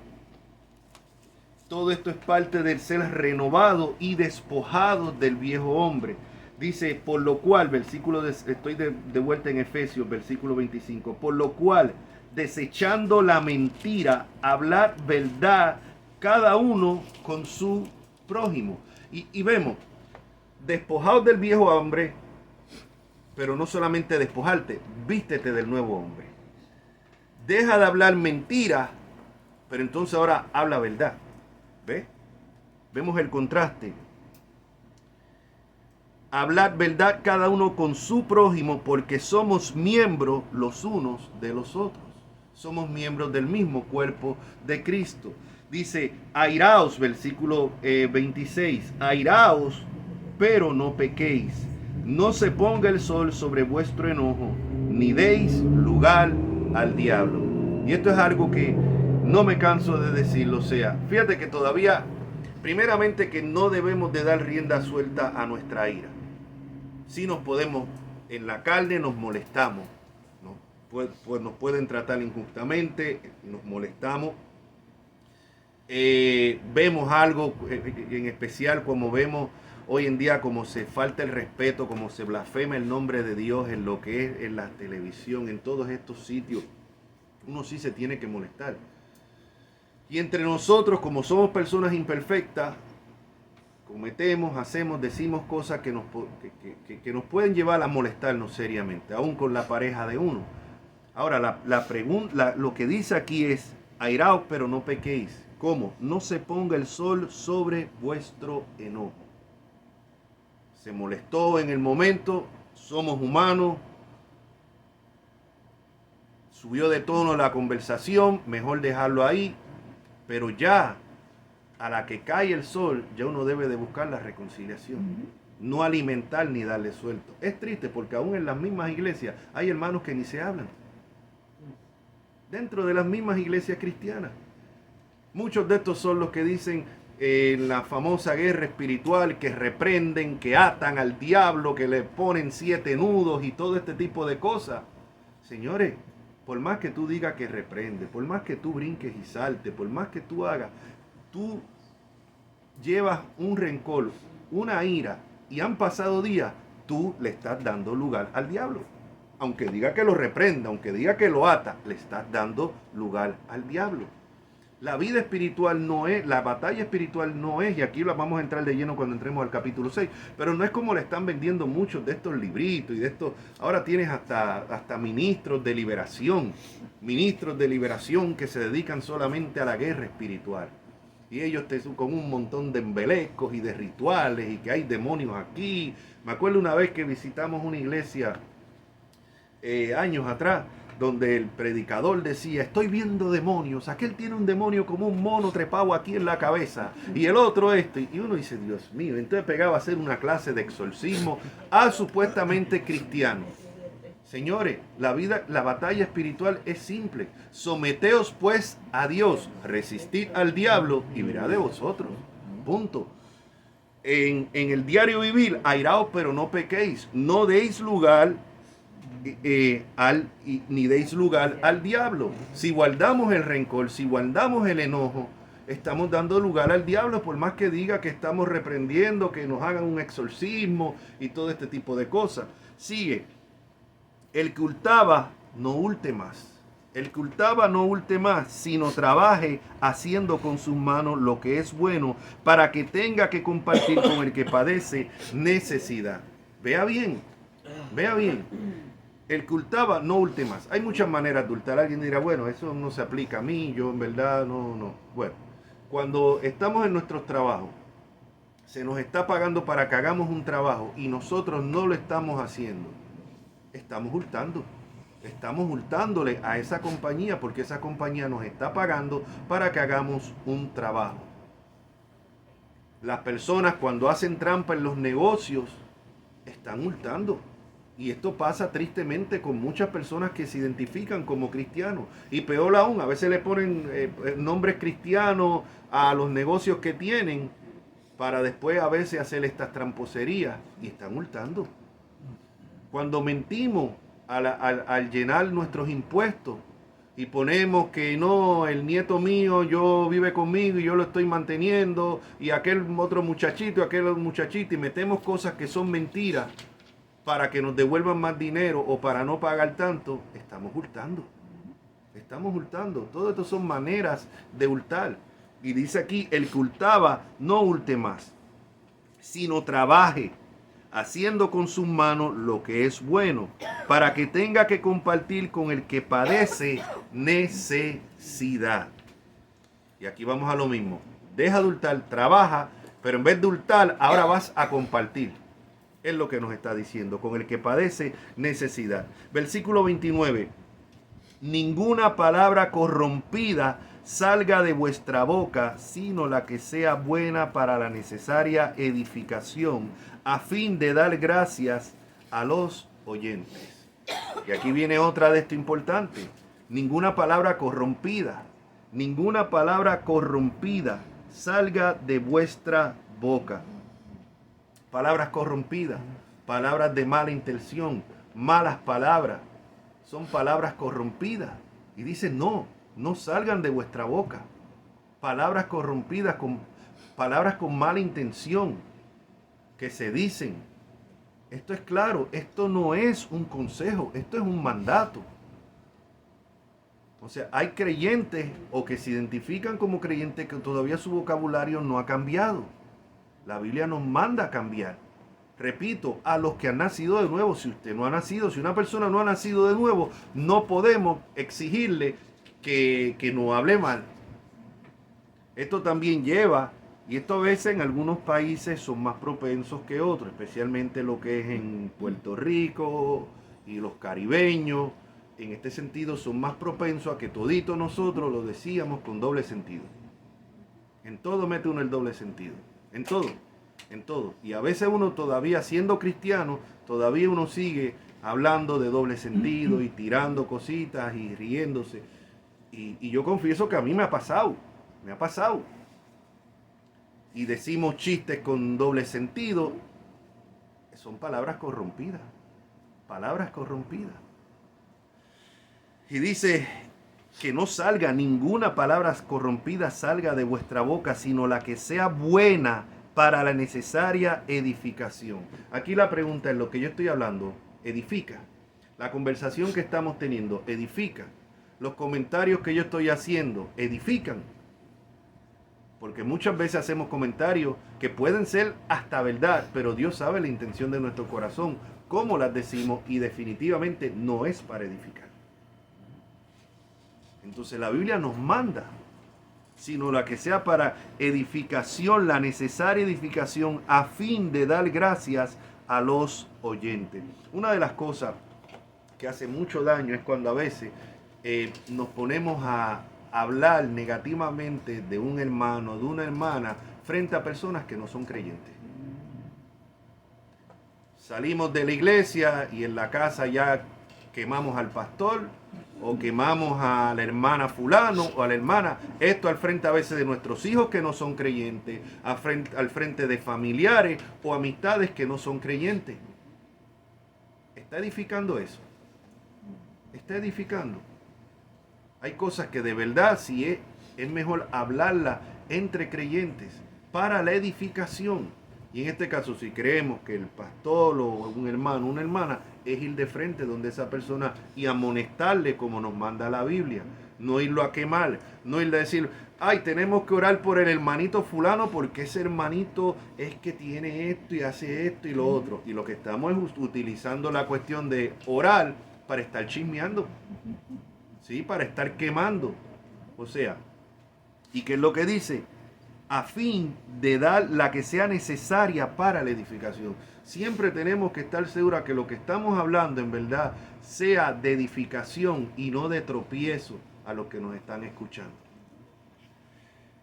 Todo esto es parte del ser renovado y despojado del viejo hombre. Dice, por lo cual, estoy de vuelta en Efesios, versículo 25. Por lo cual, desechando la mentira, hablad verdad, cada uno con su prójimo. Y vemos, despojados del viejo hombre, pero no solamente despojarte, vístete del nuevo hombre. Deja de hablar mentira, pero entonces ahora habla verdad. ¿Ve? Vemos el contraste. Hablad verdad cada uno con su prójimo, porque somos miembros los unos de los otros. Somos miembros del mismo cuerpo de Cristo. Dice, airaos, versículo 26, airaos, pero no pequéis. No se ponga el sol sobre vuestro enojo, ni deis lugar al diablo. Y esto es algo que no me canso de decirlo. O sea, fíjate que todavía, primeramente, que no debemos de dar rienda suelta a nuestra ira. Si nos podemos, en la carne nos molestamos, ¿no? Pues nos pueden tratar injustamente, nos molestamos. Vemos algo en especial, como vemos hoy en día, como se falta el respeto, como se blasfema el nombre de Dios en lo que es en la televisión, en todos estos sitios. Uno sí se tiene que molestar. Y entre nosotros, como somos personas imperfectas, cometemos, hacemos, decimos cosas que nos pueden llevar a molestarnos seriamente, aún con la pareja de uno. Ahora, la pregunta, lo que dice aquí es, airaos, pero no pequéis. ¿Cómo? No se ponga el sol sobre vuestro enojo. Se molestó en el momento, somos humanos, subió de tono la conversación, mejor dejarlo ahí, pero ya a la que cae el sol, ya uno debe de buscar la reconciliación, no alimentar ni darle suelto. Es triste porque aún en las mismas iglesias hay hermanos que ni se hablan, dentro de las mismas iglesias cristianas. Muchos de estos son los que dicen la famosa guerra espiritual, que reprenden, que atan al diablo, que le ponen 7 nudos y todo este tipo de cosas. Señores, por más que tú digas que reprende, por más que tú brinques y saltes, por más que tú hagas, tú llevas un rencor, una ira, y han pasado días, tú le estás dando lugar al diablo. Aunque diga que lo reprenda, aunque diga que lo ata, le estás dando lugar al diablo. La vida espiritual no es, la batalla espiritual no es, y aquí vamos a entrar de lleno cuando entremos al capítulo 6, pero no es como le están vendiendo muchos de estos libritos y de estos. Ahora tienes hasta ministros de liberación que se dedican solamente a la guerra espiritual. Y ellos con un montón de embelescos y de rituales, y que hay demonios aquí. Me acuerdo una vez que visitamos una iglesia años atrás, donde el predicador decía, estoy viendo demonios, aquel tiene un demonio como un mono trepado aquí en la cabeza, y el otro y uno dice, Dios mío, entonces pegaba a hacer una clase de exorcismo a supuestamente cristianos. Señores, la batalla espiritual es simple. Someteos pues a Dios, resistid al diablo y mirad de vosotros. Punto. En el diario vivir, airaos pero no pequéis, no deis lugar ni deis lugar al diablo. Si guardamos el rencor, si guardamos el enojo, estamos dando lugar al diablo, por más que diga que estamos reprendiendo, que nos hagan un exorcismo y todo este tipo de cosas. Sigue. El que hurtaba, no hurte más. El que hurtaba, no hurte más, sino trabaje haciendo con sus manos lo que es bueno, para que tenga que compartir con el que padece necesidad. Vea bien, vea bien. El que hurtaba, no hurte más. Hay muchas maneras de hurtar. Alguien dirá, bueno, eso no se aplica a mí, yo en verdad no. Bueno, cuando estamos en nuestros trabajos, se nos está pagando para que hagamos un trabajo y nosotros no lo estamos haciendo. Estamos hurtando. Estamos hurtándole a esa compañía, porque esa compañía nos está pagando para que hagamos un trabajo. Las personas cuando hacen trampa en los negocios están hurtando. Y esto pasa tristemente con muchas personas que se identifican como cristianos. Y peor aún, a veces le ponen nombres cristianos a los negocios que tienen para después a veces hacer estas tramposerías y están hurtando. Cuando mentimos al llenar nuestros impuestos y ponemos que no, el nieto mío yo vive conmigo y yo lo estoy manteniendo y aquel otro muchachito, y metemos cosas que son mentiras para que nos devuelvan más dinero o para no pagar tanto, estamos hurtando. Estamos hurtando. Todo esto son maneras de hurtar. Y dice aquí, el que hurtaba no hurte más, sino trabaje, haciendo con sus manos lo que es bueno, para que tenga que compartir con el que padece necesidad. Y aquí vamos a lo mismo. Deja de hurtar, trabaja, pero en vez de hurtar, ahora vas a compartir. Es lo que nos está diciendo, con el que padece necesidad. Versículo 29. Ninguna palabra corrompida salga de vuestra boca, sino la que sea buena para la necesaria edificación, a fin de dar gracias a los oyentes. Y aquí viene otra de esto importante. Ninguna palabra corrompida salga de vuestra boca. Palabras corrompidas, palabras de mala intención, malas palabras, son palabras corrompidas. Y dice, no salgan de vuestra boca. Palabras corrompidas, palabras con mala intención, que se dicen. Esto es claro, esto no es un consejo, esto es un mandato. O sea, hay creyentes o que se identifican como creyentes que todavía su vocabulario no ha cambiado. La Biblia nos manda a cambiar. Repito, a los que han nacido de nuevo. Si usted no ha nacido, si una persona no ha nacido de nuevo, no podemos exigirle que no hable mal. Esto también lleva, y esto a veces en algunos países son más propensos que otros, especialmente lo que es en Puerto Rico y los caribeños. En este sentido son más propensos a que todito nosotros lo decíamos con doble sentido. En todo mete uno el doble sentido. En todo. Y a veces uno todavía siendo cristiano, todavía uno sigue hablando de doble sentido y tirando cositas y riéndose. Y yo confieso que a mí me ha pasado. Y decimos chistes con doble sentido. Son palabras corrompidas. Y dice que no salga ninguna palabra corrompida salga de vuestra boca, sino la que sea buena para la necesaria edificación. Aquí la pregunta es, lo que yo estoy hablando, ¿edifica? La conversación que estamos teniendo, ¿edifica? Los comentarios que yo estoy haciendo, ¿edifican? Porque muchas veces hacemos comentarios que pueden ser hasta verdad, pero Dios sabe la intención de nuestro corazón, cómo las decimos, y definitivamente no es para edificar. Entonces la Biblia nos manda, sino la que sea para edificación, la necesaria edificación, a fin de dar gracias a los oyentes. Una de las cosas que hace mucho daño es cuando a veces nos ponemos a hablar negativamente de un hermano, de una hermana, frente a personas que no son creyentes. Salimos de la iglesia y en la casa ya quemamos al pastor, o quemamos a la hermana fulano o a la hermana, esto al frente a veces de nuestros hijos que no son creyentes, al frente de familiares o amistades que no son creyentes. ¿Está edificando eso? ¿Está edificando? Hay cosas que de verdad sí es mejor hablarlas entre creyentes para la edificación. Y en este caso, si creemos que el pastor o un hermano, una hermana, es ir de frente donde esa persona y amonestarle como nos manda la Biblia. No irlo a quemar, no ir a decir, ay, tenemos que orar por el hermanito fulano porque ese hermanito es que tiene esto y hace esto y lo otro. Y lo que estamos es utilizando la cuestión de orar para estar chismeando, ¿sí? Para estar quemando. O sea, ¿y qué es lo que dice? A fin de dar la que sea necesaria para la edificación. Siempre tenemos que estar seguros que lo que estamos hablando en verdad sea de edificación y no de tropiezo a los que nos están escuchando.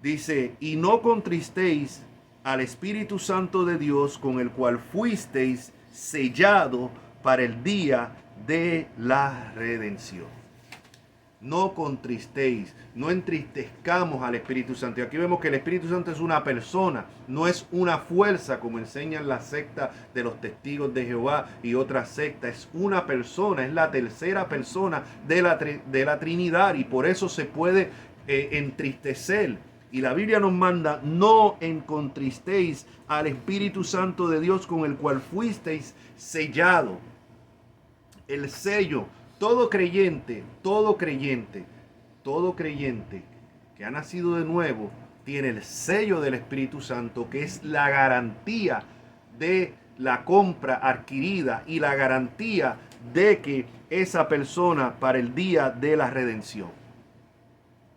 Dice, y no contristéis al Espíritu Santo de Dios, con el cual fuisteis sellado para el día de la redención. No contristéis, no entristezcamos al Espíritu Santo. Y aquí vemos que el Espíritu Santo es una persona, no es una fuerza como enseñan la secta de los testigos de Jehová y otras sectas. Es una persona, es la tercera persona de la Trinidad, y por eso se puede entristecer. Y la Biblia nos manda: no contristéis al Espíritu Santo de Dios, con el cual fuisteis sellado. El sello. Todo creyente que ha nacido de nuevo tiene el sello del Espíritu Santo, que es la garantía de la compra adquirida y la garantía de que esa persona para el día de la redención.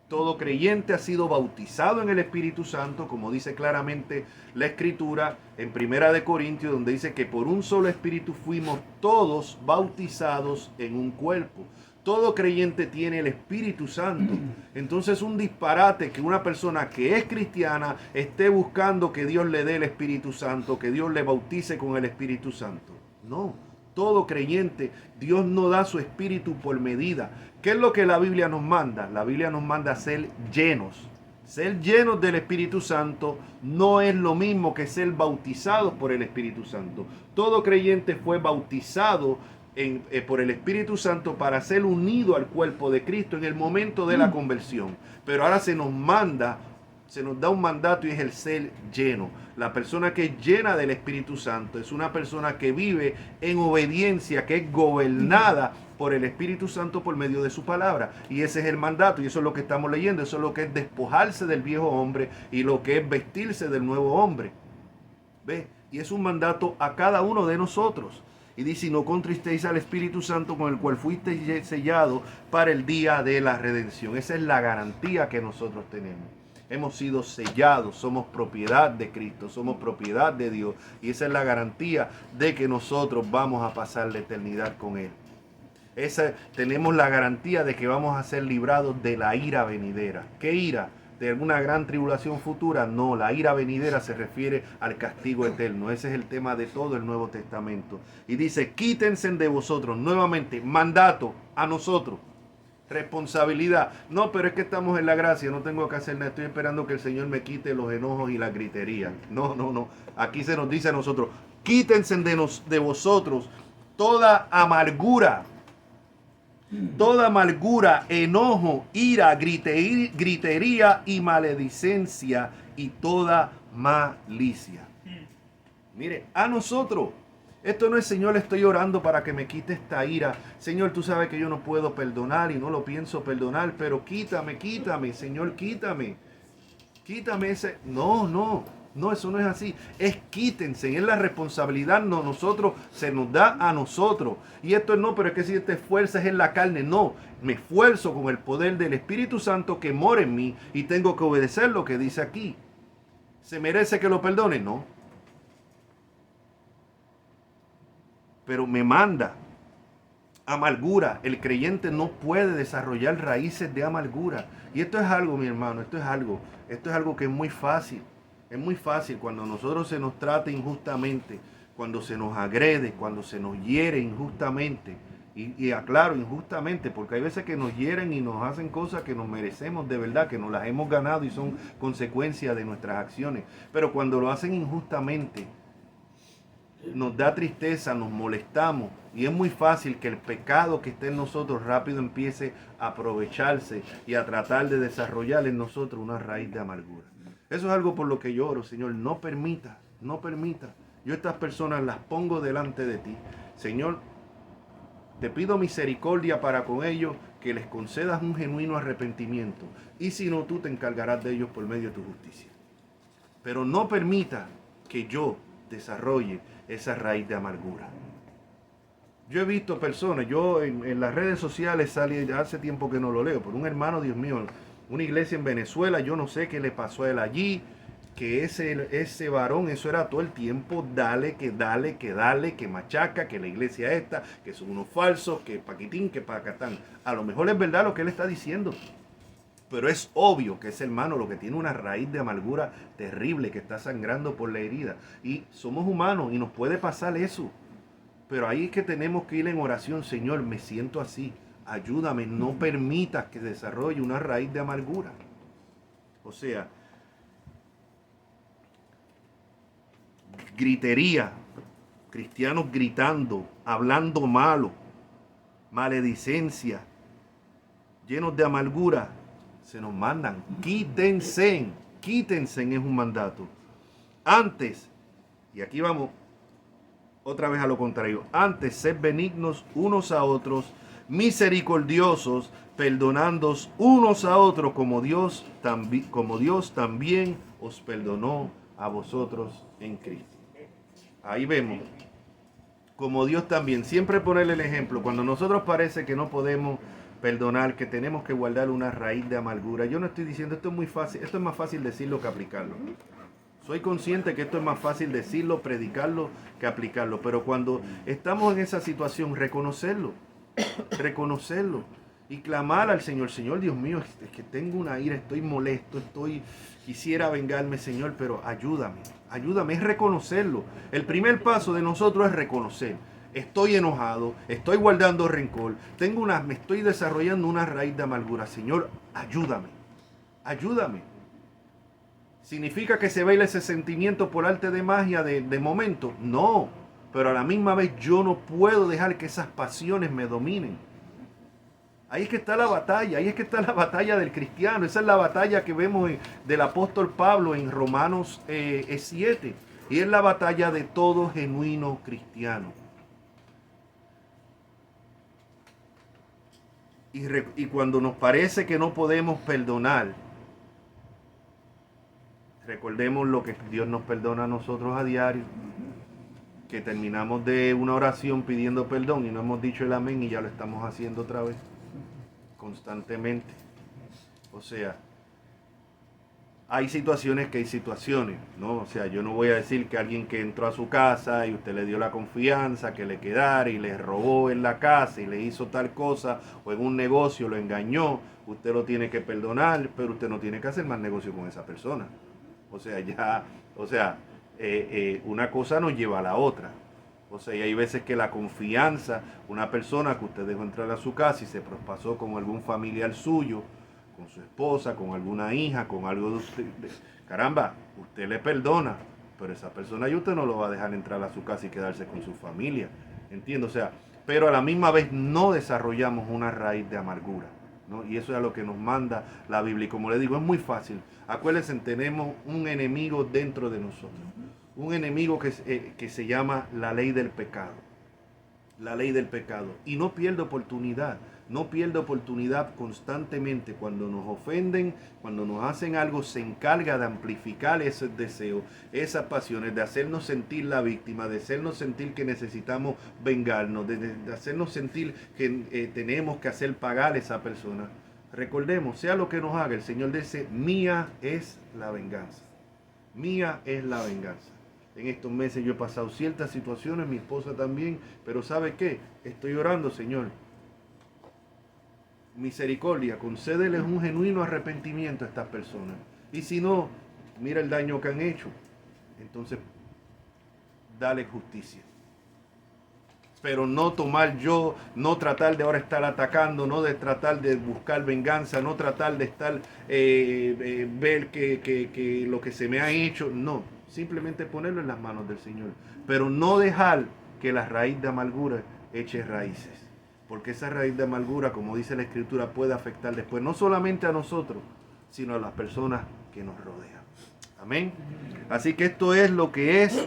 Todo creyente ha sido bautizado en el Espíritu Santo, como dice claramente la Escritura en 1 Corintios, donde dice que por un solo Espíritu fuimos todos bautizados en un cuerpo. Todo creyente tiene el Espíritu Santo. Entonces es un disparate que una persona que es cristiana esté buscando que Dios le dé el Espíritu Santo, que Dios le bautice con el Espíritu Santo. No. Todo creyente, Dios no da su espíritu por medida. ¿Qué es lo que la Biblia nos manda? La Biblia nos manda a ser llenos. Ser llenos del Espíritu Santo no es lo mismo que ser bautizados por el Espíritu Santo. Todo creyente fue bautizado por el Espíritu Santo para ser unido al cuerpo de Cristo en el momento de la conversión. Pero ahora se nos da un mandato, y es el ser lleno. La persona que es llena del Espíritu Santo es una persona que vive en obediencia, que es gobernada por el Espíritu Santo por medio de su palabra. Y ese es el mandato, y eso es lo que estamos leyendo. Eso es lo que es despojarse del viejo hombre y lo que es vestirse del nuevo hombre. ¿Ve? Y es un mandato a cada uno de nosotros. Y dice: no contristéis al Espíritu Santo, con el cual fuisteis sellado para el día de la redención. Esa es la garantía que nosotros tenemos. Hemos sido sellados, somos propiedad de Cristo, somos propiedad de Dios. Y esa es la garantía de que nosotros vamos a pasar la eternidad con Él. Tenemos la garantía de que vamos a ser librados de la ira venidera. ¿Qué ira? ¿De alguna gran tribulación futura? No, la ira venidera se refiere al castigo eterno. Ese es el tema de todo el Nuevo Testamento. Y dice: quítense de vosotros. Nuevamente, mandato a nosotros. Responsabilidad. No, pero es que estamos en la gracia, no tengo que hacer nada, estoy esperando que el Señor me quite los enojos y la gritería. No. Aquí se nos dice a nosotros: quítense de vosotros toda amargura, enojo, ira, gritería y maledicencia y toda malicia. Mire, a nosotros. Esto no es: Señor, estoy orando para que me quite esta ira. Señor, tú sabes que yo no puedo perdonar y no lo pienso perdonar, pero quítame, Señor, quítame ese. No, eso no es así. Es quítense, es la responsabilidad, se nos da a nosotros. Y esto no, pero es que si te esfuerzas en la carne, no. Me esfuerzo con el poder del Espíritu Santo que mora en mí y tengo que obedecer lo que dice aquí. ¿Se merece que lo perdone? No. Pero me manda amargura. El creyente no puede desarrollar raíces de amargura. Y esto es algo, mi hermano, esto es algo que es muy fácil. Es muy fácil cuando nosotros se nos trata injustamente, cuando se nos agrede, cuando se nos hiere injustamente. Y aclaro, injustamente, porque hay veces que nos hieren y nos hacen cosas que nos merecemos de verdad, que nos las hemos ganado y son consecuencia de nuestras acciones. Pero cuando lo hacen injustamente, nos da tristeza, nos molestamos, y es muy fácil que el pecado que esté en nosotros rápido empiece a aprovecharse y a tratar de desarrollar en nosotros una raíz de amargura. Eso es algo por lo que yo oro: Señor, no permita. Yo estas personas las pongo delante de ti. Señor, te pido misericordia para con ellos, que les concedas un genuino arrepentimiento. Y si no, tú te encargarás de ellos por medio de tu justicia. Pero no permita que yo desarrolle esa raíz de amargura. Yo he visto personas, yo en las redes sociales salí, hace tiempo que no lo leo, por un hermano, Dios mío, una iglesia en Venezuela, yo no sé qué le pasó a él allí, que ese varón, eso era todo el tiempo, dale, que machaca, que la iglesia esta, que son unos falsos, que paquitín, que pacatán. A lo mejor es verdad lo que él está diciendo. Pero es obvio que ese hermano lo que tiene una raíz de amargura terrible que está sangrando por la herida. Y somos humanos y nos puede pasar eso. Pero ahí es que tenemos que ir en oración. Señor, me siento así. Ayúdame, no permitas que desarrolle una raíz de amargura. O sea, gritería, cristianos gritando, hablando malo, maledicencia, llenos de amargura, se nos mandan. Quítense, quítense es un mandato. Antes, y aquí vamos otra vez a lo contrario, antes sed benignos unos a otros, misericordiosos, perdonándoos unos a otros como Dios también os perdonó a vosotros en Cristo. Ahí vemos, como Dios también, siempre ponerle el ejemplo, cuando nosotros parece que no podemos perdonar, que tenemos que guardar una raíz de amargura. Yo no estoy diciendo esto es muy fácil, esto es más fácil decirlo que aplicarlo. Soy consciente que esto es más fácil decirlo, predicarlo, que aplicarlo. Pero cuando estamos en esa situación, reconocerlo y clamar al Señor. Señor, Dios mío, es que tengo una ira, estoy molesto, quisiera vengarme, Señor, pero ayúdame, es reconocerlo. El primer paso de nosotros es reconocer. Estoy enojado, estoy guardando rencor, me estoy desarrollando una raíz de amargura. Señor, ayúdame. ¿Significa que se baila ese sentimiento por arte de magia de momento? No, pero a la misma vez yo no puedo dejar que esas pasiones me dominen. Ahí es que está la batalla del cristiano. Esa es la batalla que vemos del apóstol Pablo en Romanos 7. Y es la batalla de todo genuino cristiano. Y cuando nos parece que no podemos perdonar, recordemos lo que Dios nos perdona a nosotros a diario, que terminamos de una oración pidiendo perdón y no hemos dicho el amén y ya lo estamos haciendo otra vez, constantemente. O sea, hay situaciones que hay situaciones, ¿no? O sea, yo no voy a decir que alguien que entró a su casa y usted le dio la confianza que le quedara y le robó en la casa y le hizo tal cosa o en un negocio lo engañó, usted lo tiene que perdonar, pero usted no tiene que hacer más negocio con esa persona. Una cosa nos lleva a la otra. O sea, y hay veces que la confianza, una persona que usted dejó entrar a su casa y se traspasó con algún familiar suyo, con su esposa, con alguna hija, con algo de usted, caramba, usted le perdona, pero esa persona y usted no lo va a dejar entrar a su casa y quedarse con su familia. ¿Entiende? O sea, pero a la misma vez no desarrollamos una raíz de amargura, ¿no? Y eso es a lo que nos manda la Biblia. Y como le digo, es muy fácil. Acuérdense, tenemos un enemigo dentro de nosotros. Un enemigo que se llama la ley del pecado. La ley del pecado. Y no pierde oportunidad. No pierde oportunidad constantemente. Cuando nos ofenden, cuando nos hacen algo, se encarga de amplificar ese deseo, esas pasiones, de hacernos sentir la víctima, de hacernos sentir que necesitamos vengarnos, de hacernos sentir que tenemos que hacer pagar a esa persona. Recordemos, sea lo que nos haga, el Señor dice, mía es la venganza. Mía es la venganza. En estos meses yo he pasado ciertas situaciones, mi esposa también, pero ¿sabe qué? Estoy orando, Señor. Misericordia, concédeles un genuino arrepentimiento a estas personas. Y si no, mira el daño que han hecho. Entonces, dale justicia. Pero no tratar de ahora estar atacando, no de tratar de buscar venganza, no tratar de estar, ver que lo que se me ha hecho, no. Simplemente ponerlo en las manos del Señor. Pero no dejar que la raíz de amargura eche raíces. Porque esa raíz de amargura, como dice la Escritura, puede afectar después no solamente a nosotros, sino a las personas que nos rodean. Amén. Así que esto es lo que es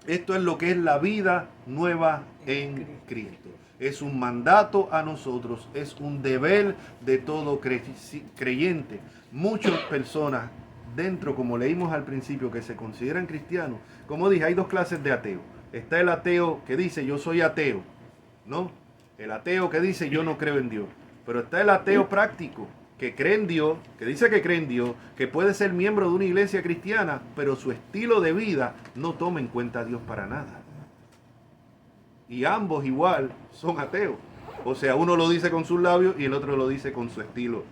la vida nueva en Cristo. Es un mandato a nosotros, es un deber de todo creyente. Muchas personas dentro, como leímos al principio, que se consideran cristianos, como dije, hay dos clases de ateo. Está el ateo que dice yo soy ateo, ¿no? El ateo que dice yo no creo en Dios. Pero está el ateo práctico, que cree en Dios, que dice que cree en Dios, que puede ser miembro de una iglesia cristiana, pero su estilo de vida no toma en cuenta a Dios para nada. Y ambos igual son ateos. O sea, uno lo dice con sus labios y el otro lo dice con su estilo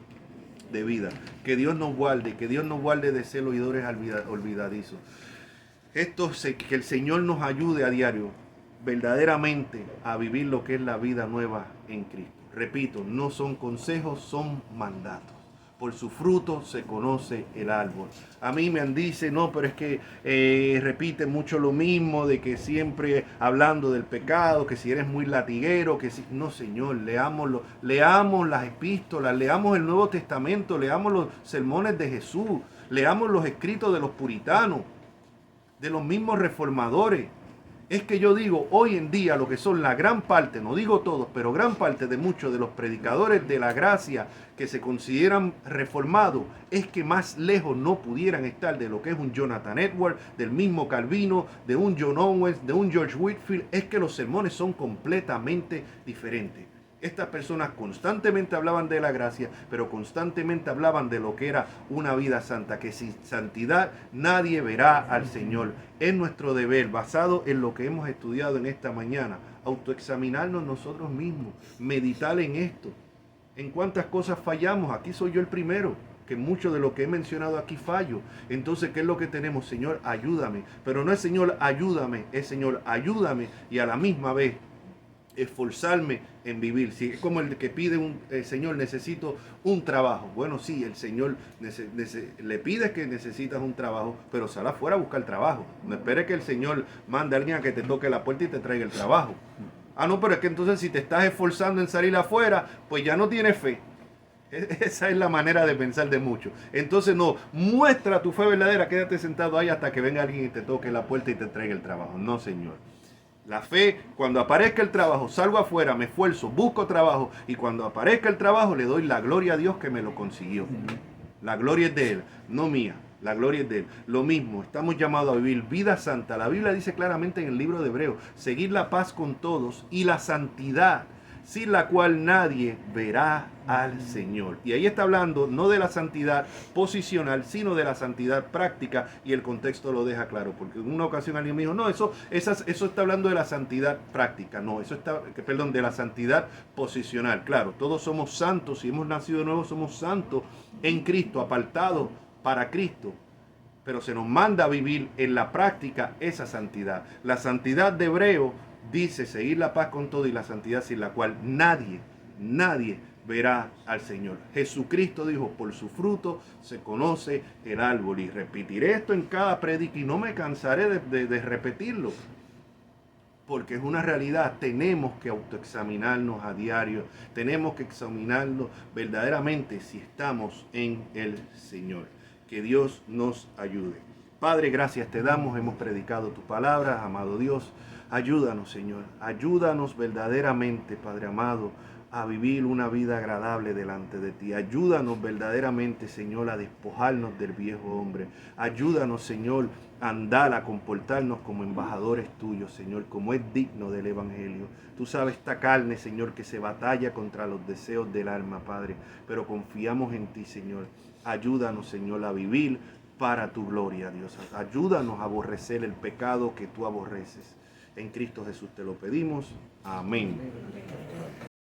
de vida. Que Dios nos guarde de ser oidores olvidadizos. Que el Señor nos ayude a diario verdaderamente a vivir lo que es la vida nueva en Cristo. Repito, no son consejos, son mandatos. Por su fruto se conoce el árbol. A mí me dice, no, pero es que repite mucho lo mismo, de que siempre hablando del pecado, que si eres muy latiguero, que si... No, Señor, leamos las epístolas, leamos el Nuevo Testamento, leamos los sermones de Jesús, leamos los escritos de los puritanos, de los mismos reformadores. Es que yo digo, hoy en día lo que son la gran parte, no digo todos, pero gran parte de muchos de los predicadores de la gracia que se consideran reformados, es que más lejos no pudieran estar de lo que es un Jonathan Edwards, del mismo Calvino, de un John Owens, de un George Whitefield. Es que los sermones son completamente diferentes. Estas personas constantemente hablaban de la gracia, pero constantemente hablaban de lo que era una vida santa, que sin santidad nadie verá al Señor. Es nuestro deber, basado en lo que hemos estudiado en esta mañana, autoexaminarnos nosotros mismos, meditar en esto. En cuántas cosas fallamos. Aquí soy yo el primero, que mucho de lo que he mencionado aquí fallo. Entonces, ¿qué es lo que tenemos? Señor, ayúdame. Pero no es Señor, ayúdame, es Señor, ayúdame, y a la misma vez esforzarme en vivir. Si es como el que pide Señor, necesito un trabajo. Bueno, sí, el Señor le pide que necesitas un trabajo, pero sal afuera a buscar trabajo. No esperes que el Señor mande a alguien a que te toque la puerta y te traiga el trabajo. Ah, no, pero es que entonces si te estás esforzando en salir afuera, pues ya no tienes fe. Esa es la manera de pensar de muchos. Entonces no, muestra tu fe verdadera, quédate sentado ahí hasta que venga alguien y te toque la puerta y te traiga el trabajo. No, Señor. La fe, cuando aparezca el trabajo, salgo afuera, me esfuerzo, busco trabajo, y cuando aparezca el trabajo le doy la gloria a Dios que me lo consiguió. La gloria es de Él, no mía. La gloria es de Él. Lo mismo, estamos llamados a vivir vida santa. La Biblia dice claramente en el libro de Hebreos, seguir la paz con todos y la santidad, sin la cual nadie verá al Señor. Y ahí está hablando no de la santidad posicional, sino de la santidad práctica, y el contexto lo deja claro, porque en una ocasión alguien me dijo, no, eso está hablando de la santidad práctica, no, de la santidad posicional. Claro, todos somos santos, si hemos nacido de nuevo somos santos en Cristo, apartados para Cristo, pero se nos manda a vivir en la práctica esa santidad. La santidad de Hebreo dice seguir la paz con todo y la santidad sin la cual nadie verá al Señor. Jesucristo dijo, por su fruto se conoce el árbol. Y repetiré esto en cada prédica y no me cansaré de repetirlo, porque es una realidad. Tenemos que autoexaminarnos a diario, tenemos que examinarnos verdaderamente si estamos en el Señor. Que Dios nos ayude. Padre, gracias te damos, hemos predicado tu palabra, amado Dios. Ayúdanos, Señor, ayúdanos verdaderamente, Padre amado, a vivir una vida agradable delante de ti. Ayúdanos verdaderamente, Señor, a despojarnos del viejo hombre. Ayúdanos, Señor, a andar, a comportarnos como embajadores tuyos, Señor, como es digno del Evangelio. Tú sabes esta carne, Señor, que se batalla contra los deseos del alma, Padre, pero confiamos en ti, Señor. Ayúdanos, Señor, a vivir para tu gloria, Dios. Ayúdanos a aborrecer el pecado que tú aborreces. En Cristo Jesús te lo pedimos. Amén.